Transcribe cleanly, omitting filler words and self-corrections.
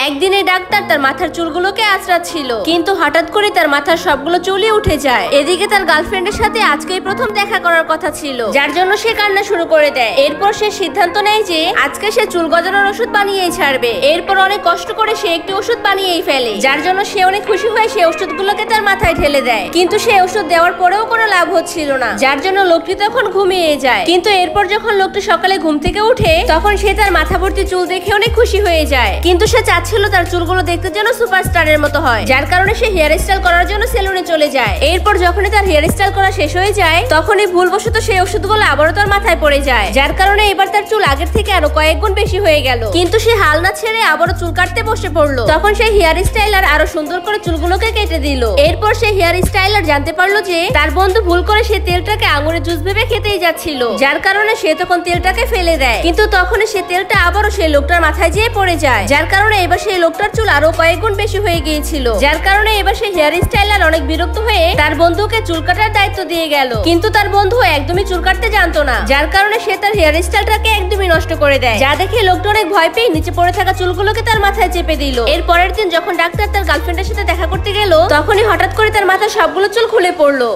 একদিন এই ডাক্তার তার মাথার চুলগুলোকে আঁচড়াচ্ছিল, কিন্তু হঠাৎ করে তার মাথার সবগুলো চুলই উঠে যায়। এদিকে তার গার্লফ্রেন্ডের সাথে আজকেই প্রথম দেখা করার কথা ছিল, যার জন্য সে কান্না শুরু করে দেয়। এরপর সে সিদ্ধান্ত নেয় যে আজকে সে চুল গজানোর ওষুধ বানিয়েই ছাড়বে। এরপর অনেক কষ্ট করে সে একটি ওষুধ বানিয়েই ফেলে, যার জন্য সে অনেক খুশি হয়ে সে ওষুধগুলোকে তার মাথায় ঢেলে দেয়। কিন্তু সে ওষুধ দেওয়ার পরেও কোনো লাভ হচ্ছিল না, যার জন্য লোকটি তখন ঘুমিয়ে যায়। কিন্তু এরপর যখন লোকটি সকালে ঘুম থেকে উঠে, তখন সে তার মাথা ভর্তি চুল দেখে অনেক খুশি হয়ে যায়। কিন্তু সে চাচ্ছিল তার চুলগুলো দেখতে যেন সুপারস্টারের মতো হয়, যার কারণে সে হেয়ার স্টাইল করার জন্য সেলুনে চলে যায়। এরপর যখনই তার হেয়ার স্টাইল করা শেষ হয়ে যায়, তখনই ভুলবশত সেই ওষুধগুলো আবারও তার মাথায় পড়ে যায়, যার কারণে এবার তার চুল আগের থেকে আরো কয়েক গুণ বেশি হয়ে গেল। কিন্তু সে হাল না ছেড়ে আবারও চুল কাটতে বসে পড়লো। তখন সেই হেয়ার স্টাইলার আরো সুন্দর করে চুলগুলোকে কেটে দিল। এরপর সে হেয়ার স্টাইলার জানতে পারলো যে তার বন্ধু ভুল করে সে তেলটাকে আঙুরের জুস ভেবে খেতেই যাচ্ছিল, যার কারণে সে তখন তেলটাকে ফেলে দেয়। কিন্তু তখনই সে তেলটা আবারও সেই লোকটার মাথায় যেয়ে পড়ে যায়, যার কারণে এবার সেই লোকটার চুল আরো কয়েক গুণ বেশি হয়ে গিয়েছিল। যার কারণে এবার সেই হেয়ার স্টাইলার অনেক বিরক্ত হয়ে তার বন্ধুকে চুল কাটার দায়িত্ব দিয়ে গেল। কিন্তু তার বন্ধু একদমই চুল কাটতে জানতো না, যার কারণে সে তার হেয়ার স্টাইলটাকে একদমই নষ্ট করে দেয়। যা দেখে লোকটা অনেক ভয় পেয়ে নিচে পড়ে থাকা চুলগুলোকে তার মাথায় চেপে দিল। এর পরের দিন যখন ডাক্তার তার গার্লফ্রেন্ডের সাথে দেখা করতে গেল, তখনই হঠাৎ করে তার মাথার সবগুলো চুল খুলে পড়লো।